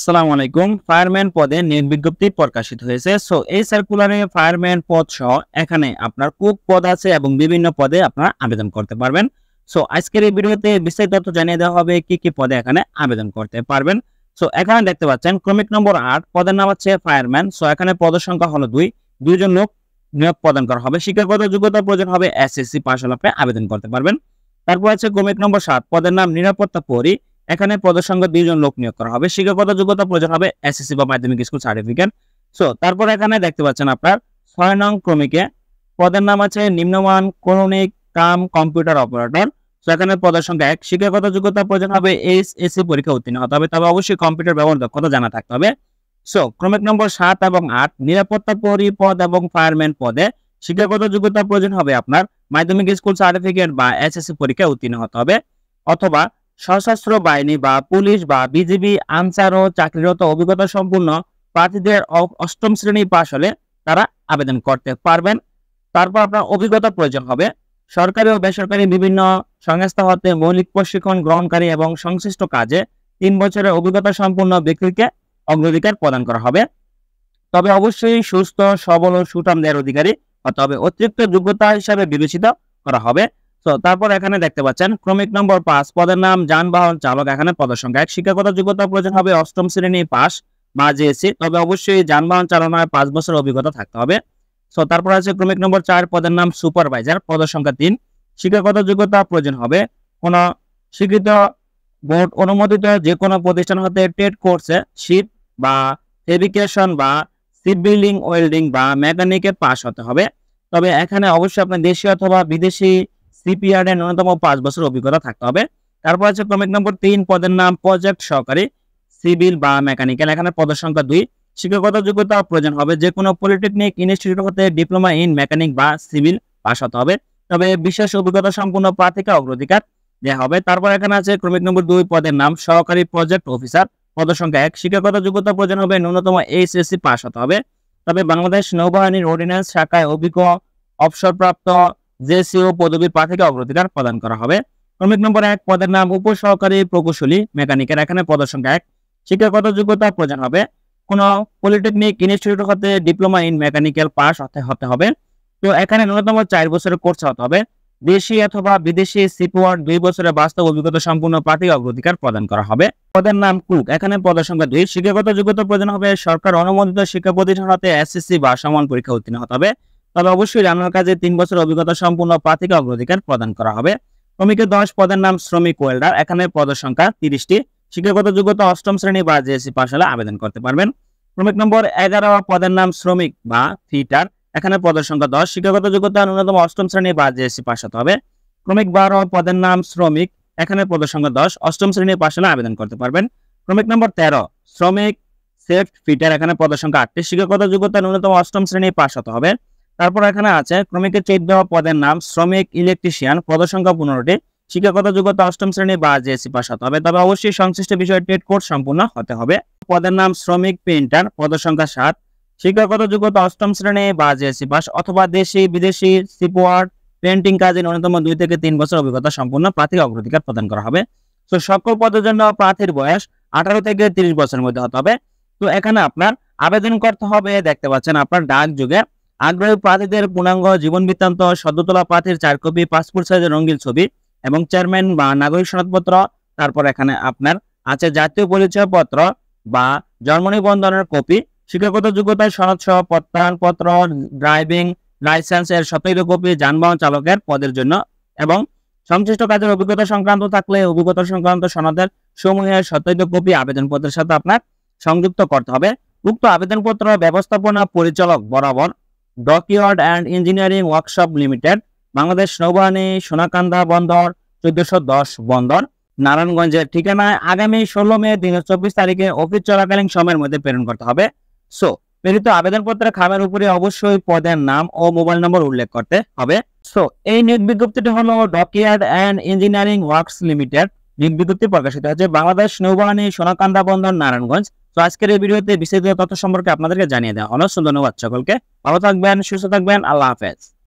আসসালামু আলাইকুম। ফায়ারম্যান পদে নিয়োগ বিজ্ঞপ্তি প্রকাশিত হয়েছে। সো এই সার্কুলারে ফায়ারম্যান পদ সহ এখানে আপনার কুক পদ আছে এবং বিভিন্ন পদে আপনারা আবেদন করতে পারবেন। সো আজকের এই ভিডিওতে বিস্তারিত তথ্য জানিয়ে দেওয়া হবে কি কি পদে এখানে আবেদন করতে পারবেন। সো এখানে দেখতে পাচ্ছেন ক্রমিক নম্বর 8 পদের নাম হচ্ছে ফায়ারম্যান। সো এখানে পদের সংখ্যা হলো 2, দুইজন লোক নিয়োগ প্রদান করা হবে। শিক্ষাগত যোগ্যতা প্রয়োজন হবে এসএসসি পাস হলে আপনি আবেদন করতে পারবেন। তারপর আছে ক্রমিক নম্বর 7 পদের নাম নিরাপত্তা প্রহরী। এখানে পদের সংখ্যা 2 জন লোক নিয়োগ করা হবে। শিক্ষাগত যোগ্যতা প্রয়োজন হবে এসএসসি বা মাধ্যমিক স্কুল সার্টিফিকেট। সো তারপর এখানে দেখতে পাচ্ছেন আপনার 6 নং ক্রমিকে পদের নাম আছে নিম্নমান করণিক কাম কম্পিউটার অপারেটর। সো এখানে পদের সংখ্যা 1। শিক্ষাগত যোগ্যতা প্রয়োজন হবে এইচএসসি পরীক্ষা উত্তীর্ণ হতে হবে, তবে অবশ্যই কম্পিউটার ব্যবহার দক্ষতা জানা থাকতে হবে। সো ক্রমিক নম্বর 7 এবং 8 নিরাপত্তা প্রহরী পদ এবং ফায়ারম্যান পদে শিক্ষাগত যোগ্যতা প্রয়োজন হবে আপনার মাধ্যমিক স্কুল সার্টিফিকেট বা এসএসসি পরীক্ষা উত্তীর্ণ হতে হবে, অথবা সশস্ত্র বাহিনী বা পুলিশ বা বিজিবি আনসার ও চাকরিরত অভিজ্ঞতা সম্পূর্ণ প্রার্থীদের 8ম শ্রেণী পাশ হলে তারা আবেদন করতে পারবেন। তারপর আপনার অভিজ্ঞতা প্রয়োজন হবে সরকারি ও বেসরকারি বিভিন্ন সংস্থা হতে মৌলিক প্রশিক্ষণ গ্রহণকারী এবং সংশ্লিষ্ট কাজে 3 বছরের অভিজ্ঞতা সম্পন্ন ব্যক্তিকে অগ্রাধিকার প্রদান করা হবে, তবে অবশ্যই সুস্থ সবল ও সুঠামদের অধিকারী হতে হবে। অতিরিক্ত যোগ্যতা হিসাবে বিবেচিত করা হবে। তো তারপর এখানে দেখতে পাচ্ছেন ক্রমিক নম্বর 5 পদের নাম যানবাহন চালক। এখানে পদের সংখ্যা 1। শিক্ষাগত যোগ্যতা প্রয়োজন হবে 8ম শ্রেণী পাস বা জেএসসি, তবে অবশ্যই যানবাহন চালনায় 5 বছর অভিজ্ঞতা থাকতে হবে। সো তারপর আছে ক্রমিক নম্বর 4 পদের নাম সুপারভাইজার। পদের সংখ্যা 3। শিক্ষাগত যোগ্যতা প্রয়োজন হবে কোন স্বীকৃত বোর্ড অনুমোদিত যে কোনো প্রতিষ্ঠান হতে ট্রেড কোর্সে শীট বা ফেব্রিকেশন বা শিপ বিল্ডিং ওয়েল্ডিং বা মেকানিকের পাস হতে হবে, তবে এখানে অবশ্যই আপনার দেশীয় অথবা বিদেশি সিপিআর এর ন্যূনতম 5 বছর অভিজ্ঞতা থাকতে হবে। তারপর আছে ক্রমিক নম্বর 3 পদের নাম প্রজেক্ট সহকারী সিভিল বা মেকানিক্যাল। এখানে পদের সংখ্যা 2। শিক্ষাগত যোগ্যতা প্রয়োজন হবে যে কোনো পলিটেকনিক ইনস্টিটিউট হতে ডিপ্লোমা ইন মেকানিক বা সিভিল পাস হতে হবে, তবে বিশেষ অভিজ্ঞতা সম্পন্ন প্রার্থীকে অগ্রাধিকার দেওয়া হবে। তারপর এখানে আছে ক্রমিক নম্বর 2 পদের নাম সহকারী প্রজেক্ট অফিসার। পদের সংখ্যা 1। শিক্ষাগত যোগ্যতা প্রয়োজন হবে ন্যূনতম এইচএসসি পাস হতে হবে, তবে বাংলাদেশ নৌবাহিনীর অর্ডিন্যান্স শাখায় অভিজ্ঞ অবসরপ্রাপ্ত জেসিও পদবীর প্রার্থীকে অগ্রাধিকার প্রদান করা হবে। ক্রমিক নম্বর 1 পদের নাম উপসহকারী প্রকৌশলী মেকানিকের। এখানে পদের সংখ্যা 1। শিক্ষাগত যোগ্যতা প্রয়োজন হবে কোন পলিটেকনিক ইনস্টিটিউট হতে ডিপ্লোমা ইন মেকানিক্যাল পাস হতে হবে, তো এখানে ন্যূনতম 4 বছরের কোর্স হতে হবে। দেশি অথবা বিদেশি সিপিওয়ার 2 বছরের বাস্তব অভিজ্ঞতা সম্পূর্ণ প্রার্থীকে অগ্রাধিকার প্রদান করা হবে। পদের নাম কুক। এখানে পদের সংখ্যা 2। শিক্ষাগত যোগ্যতা প্রয়োজন হবে সরকার অনুমোদিত শিক্ষা প্রতিষ্ঠান হতে এসএসসি বা সমান পরীক্ষা উত্তীর্ণ হতে হবে, তবে অবশ্যই রান্নার কাজে 3 বছর অভিজ্ঞতা সম্পূর্ণ প্রার্থীকে অগ্রাধিকার প্রদান করা হবে। ক্রমিকে 10 পদের নাম শ্রমিক ওয়েল্ডার। এখানে পদের সংখ্যা 30টি। শিক্ষাগত যোগ্যতা 8ম শ্রেণী বা জেএসসি পাস হলে আবেদন করতে পারবেন। ক্রমিক নম্বর 11 পদের নাম শ্রমিক বা ফিটার। এখানে পদের সংখ্যা 10। শিক্ষাগত যোগ্যতা ন্যূনতম 8ম শ্রেণী বা জেএসসি পাস হতে হবে। ক্রমিক 12 পদের নাম শ্রমিক। এখানে পদের সংখ্যা 10। 8ম শ্রেণী পাস হলে আবেদন করতে পারবেন। ক্রমিক নম্বর 13 শ্রমিক সেফ ফিটার। এখানে পদের সংখ্যা 8টি। শিক্ষাগত যোগ্যতা ন্যূনতম 8ম শ্রেণী পাস হতে হবে। তারপর এখানে আছে ক্রমিকে 14 পদের নাম শ্রমিক ইলেকট্রিশিয়ান। পদের সংখ্যা 15টি। শিক্ষাগত যোগ্যতা 8ম শ্রেণী বা জেএসসি পাস হতে হবে, তবে অবশ্যই সংশ্লিষ্ট বিষয়ে ট্রেড কোর্স সম্পূর্ণ হতে হবে। পদের নাম শ্রমিক পেইন্টার। পদের সংখ্যা 7। শিক্ষাগত যোগ্যতা 8ম শ্রেণী বা জেএসসি পাস অথবা দেশি বিদেশি সিপওয়ার্ড পেন্টিং কাজে ন্যূনতম 2 থেকে 3 বছর অভিজ্ঞতা সম্পন্ন প্রার্থীকে অগ্রাধিকার প্রদান করা হবে। তো সকল পদের জন্য প্রার্থীর বয়স 18 থেকে 30 বছরের মধ্যে হতে হবে। তো এখানে আপনার আবেদন করতে হবে দেখতে পাচ্ছেন আপনার ডাক যুগে। আগ্রহী প্রার্থীদের পূর্ণাঙ্গ জীবন বৃত্তান্ত, সদ্যতোলা প্রার্থীর 4 কপি পাসপোর্ট সাইজের রঙিন ছবি এবং চেয়ারম্যান বা নাগরিক সনদপত্র। তারপর এখানে আপনার আছে জাতীয় পরিচয়পত্র বা জন্ম নিবন্ধনের কপি। শিক্ষাগত যোগ্যতায় সনদ সহ প্রত্যয়নপত্র, ড্রাইভিং লাইসেন্স এর সত্যায়িত কপি যানবাহন চালকের পদের জন্য, এবং সংশ্লিষ্ট কাজের অভিজ্ঞতা সংক্রান্ত থাকলে অভিজ্ঞতা সংক্রান্ত সনদের সমূহের সত্যায়িত কপি আবেদনপত্রের সাথে আপনার সংযুক্ত করতে হবে। উক্ত আবেদনপত্র ব্যবস্থাপনা পরিচালক বরাবর dockyard and engineering workshop limited, Bangladesh নৌবাহিনী, সোনাকান্দা বন্দর, 1410 বন্দর, নারায়ণগঞ্জের ঠিকানায় আগামী 16 মে 2024 তারিখে অফিস চলাকালীন সময়ের মধ্যে প্রেরণ করতে হবে। সো প্রেরিত আবেদনপত্রের খামের উপরে অবশ্যই পদের নাম ও মোবাইল নম্বর উল্লেখ করতে হবে। সো এই নিয়োগ বিজ্ঞপ্তিটি হলো dockyard and engineering works limited নিয়োগ বিজ্ঞপ্তি প্রকাশিত হয়েছে বাংলাদেশ নৌবাহিনী, সোনাকান্দা বন্দর, নারায়ণগঞ্জ। তো আজকের এই ভিডিওতে বিস্তারিত তথ্য সম্পর্কে আপনাদেরকে জানিয়ে দেওয়া হলো। ধন্যবাদ সকলকে। ভালো থাকবেন, সুস্থ থাকবেন। আল্লাহ হাফেজ।